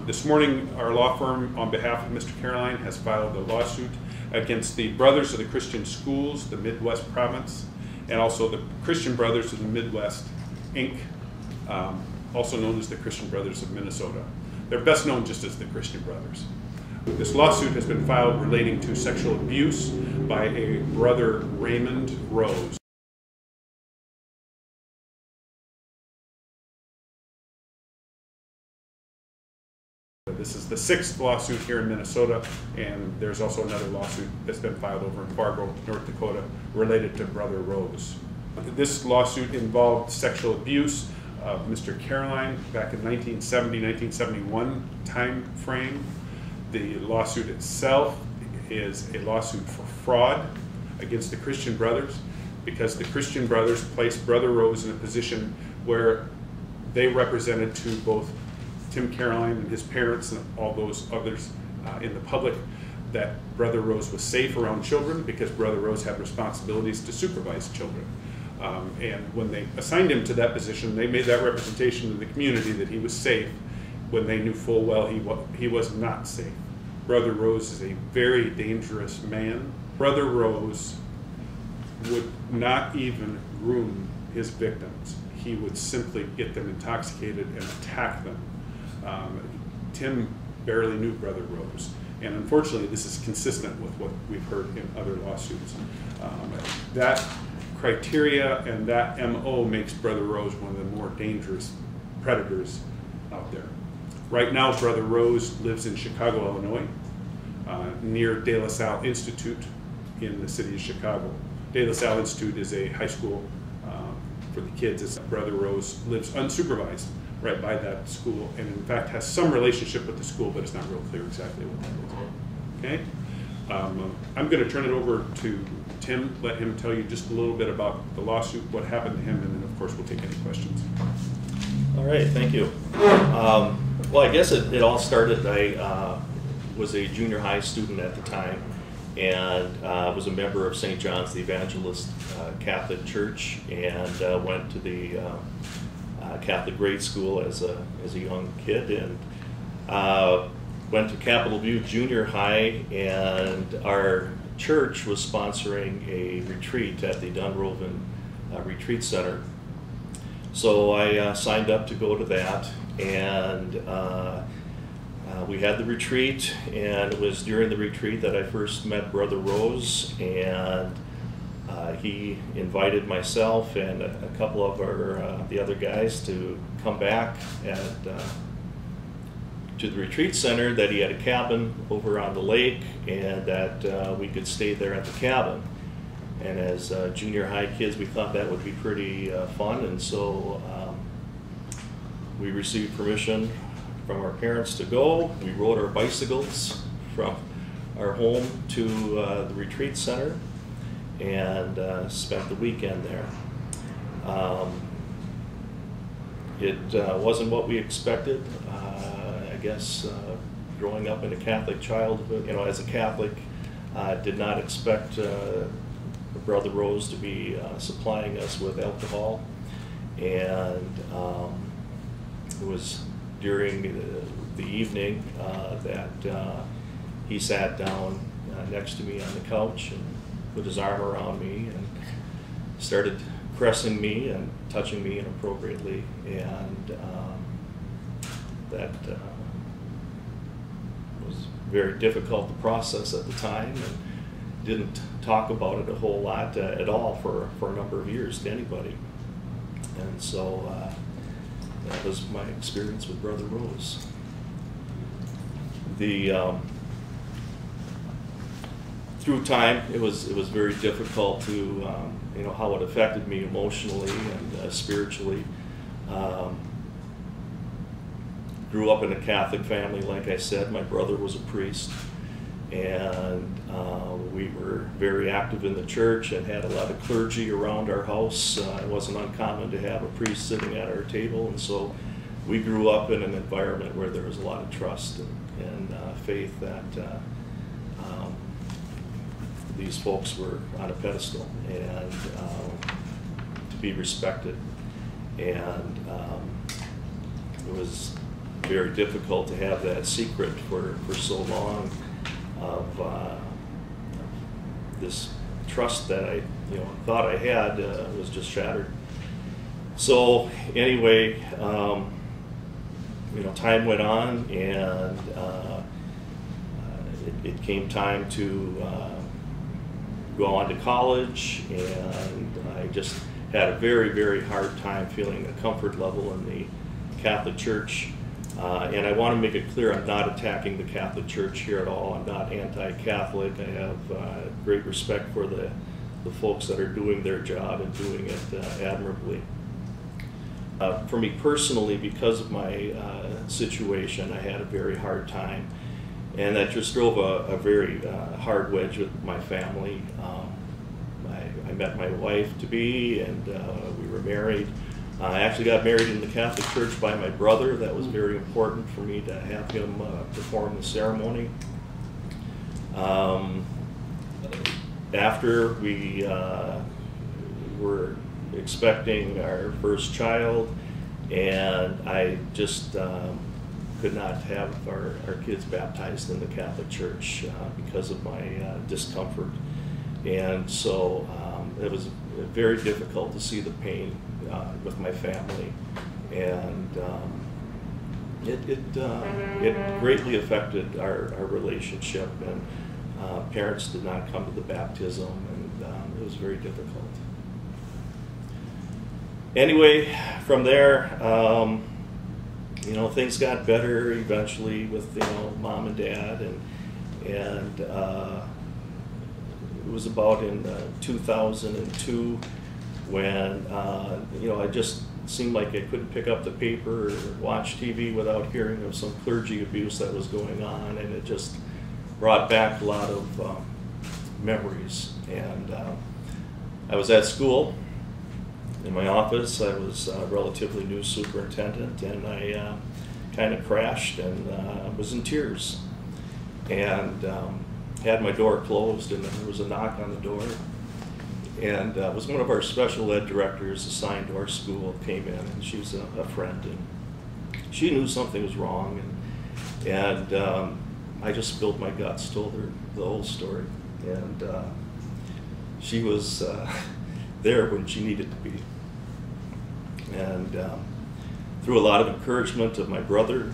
This morning, our law firm, on behalf of Mr. Caroline, has filed a lawsuit against the Brothers of the Christian Schools, the Midwest Province, and also the Christian Brothers of the Midwest, Inc., also known as the Christian Brothers of Minnesota. They're best known just as the Christian Brothers. This lawsuit has been filed relating to sexual abuse by a brother, Raimond Rose. This is the 6th lawsuit here in Minnesota, and there's also another lawsuit that's been filed over in Fargo, North Dakota, related to Brother Rose. This lawsuit involved sexual abuse of Mr. Caroline back in 1970-1971 time frame. The lawsuit itself is a lawsuit for fraud against the Christian Brothers, because the Christian Brothers placed Brother Rose in a position where they represented to both Tim Caroline and his parents and all those others in the public that Brother Rose was safe around children, because Brother Rose had responsibilities to supervise children. And when they assigned him to that position, they made that representation to the community that he was safe, when they knew full well he was not safe. Brother Rose is a very dangerous man. Brother Rose would not even groom his victims. He would simply get them intoxicated and attack them. Tim barely knew Brother Rose, and unfortunately this is consistent with what we've heard in other lawsuits. That criteria and that MO makes Brother Rose one of the more dangerous predators out there. Right now, Brother Rose lives in Chicago, Illinois, near De La Salle Institute in the city of Chicago. De La Salle Institute is a high school for the kids. Brother Rose lives unsupervised right by that school, and in fact has some relationship with the school, but it's not real clear exactly what that is. Okay? I'm going to turn it over to Tim, let him tell you just a little bit about the lawsuit, what happened to him, and then of course we'll take any questions. All right, thank you. Well, I guess it all started, I was a junior high student at the time, and was a member of St. John's the Evangelist Catholic Church, and went to the Catholic grade school as a young kid, and went to Capitol View Junior High, and our church was sponsoring a retreat at the Dunroven Retreat Center. So I signed up to go to that, and we had the retreat, and it was during the retreat that I first met Brother Rose, and he invited myself and a couple of the other guys to come back to the retreat center, that he had a cabin over on the lake, and that we could stay there at the cabin. And as junior high kids, we thought that would be pretty fun, and so we received permission from our parents to go. We rode our bicycles from our home to the retreat center, and spent the weekend there. It wasn't what we expected. I guess growing up in a Catholic childhood, as a Catholic, did not expect Brother Rose to be supplying us with alcohol, and it was during the evening that he sat down next to me on the couch and put his arm around me and started caressing me and touching me inappropriately, and that was very difficult to process at the time, and didn't talk about it a whole lot at all for a number of years to anybody. And so that was my experience with Brother Rose. Through time, it was very difficult to how it affected me emotionally and spiritually. Grew up in a Catholic family, like I said. My brother was a priest, and we were very active in the church and had a lot of clergy around our house. It wasn't uncommon to have a priest sitting at our table, and so we grew up in an environment where there was a lot of trust and faith that these folks were on a pedestal and to be respected. And it was very difficult to have that secret for so long of this trust that I thought I had was just shattered. So anyway, time went on, and it came time to go on to college, and I just had a very, very hard time feeling a comfort level in the Catholic Church. And I want to make it clear, I'm not attacking the Catholic Church here at all. I'm not anti-Catholic. I have great respect for the folks that are doing their job and doing it admirably. For me personally, because of my situation, I had a very hard time, and that just drove a very hard wedge with my family. I met my wife-to-be, and we were married. I actually got married in the Catholic Church by my brother. That was very important for me to have him perform the ceremony. After we were expecting our first child, and I just could not have our kids baptized in the Catholic Church because of my discomfort. And so it was very difficult to see the pain with my family, and it greatly affected our relationship, and parents did not come to the baptism, and it was very difficult. Anyway, from there, things got better eventually with mom and dad, and it was about in 2002 when I just seemed like I couldn't pick up the paper or watch TV without hearing of some clergy abuse that was going on, and it just brought back a lot of memories. And I was at school. In my office, I was a relatively new superintendent, and I kind of crashed and was in tears, and had my door closed, and there was a knock on the door, and it was one of our special ed directors assigned to our school came in, and she was a friend, and she knew something was wrong, and I just spilled my guts, told her the whole story, and she was there when she needed to be. And through a lot of encouragement of my brother,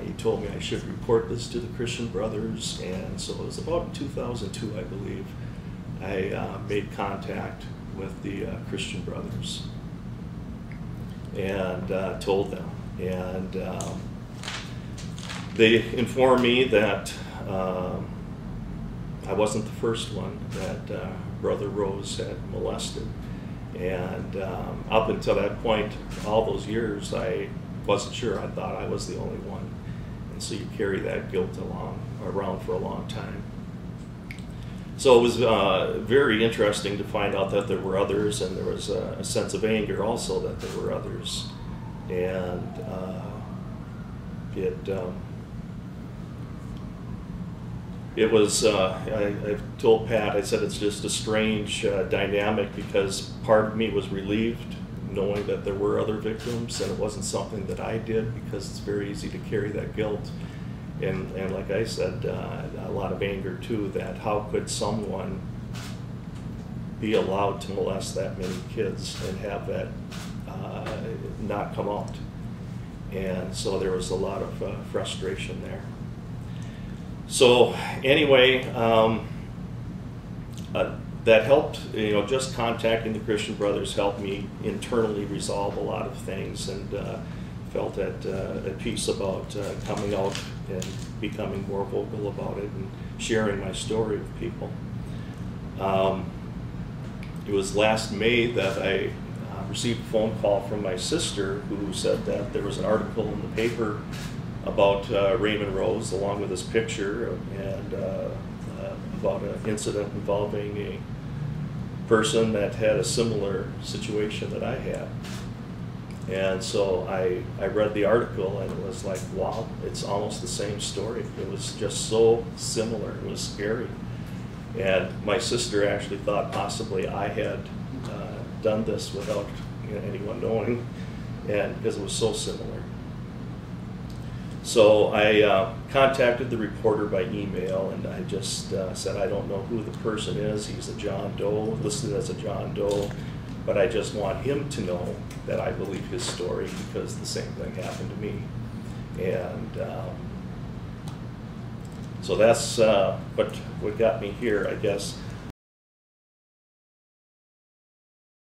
he told me I should report this to the Christian Brothers, and so it was about in 2002, I believe, I made contact with the Christian Brothers and told them. And they informed me that I wasn't the first one that Brother Rose had molested. And up until that point, all those years, I wasn't sure. I thought I was the only one. And so you carry that guilt around for a long time. So it was very interesting to find out that there were others, and there was a sense of anger also that there were others. And it was, I've told Pat, I said it's just a strange dynamic, because part of me was relieved knowing that there were other victims, and it wasn't something that I did, because it's very easy to carry that guilt. And like I said, a lot of anger too, that how could someone be allowed to molest that many kids and have that not come out. And so there was a lot of frustration there. So anyway, that helped, just contacting the Christian Brothers helped me internally resolve a lot of things, and felt at peace about coming out and becoming more vocal about it and sharing my story with people. It was last May that I received a phone call from my sister, who said that there was an article in the paper about Raimond Rose, along with his picture, and about an incident involving a person that had a similar situation that I had. And so I read the article, and it was like, wow, it's almost the same story. It was just so similar. It was scary. And my sister actually thought possibly I had done this without anyone knowing, and because it was so similar. So I contacted the reporter by email, and I just said, I don't know who the person is. He's a John Doe, listed as a John Doe, but I just want him to know that I believe his story because the same thing happened to me. And so that's what got me here, I guess.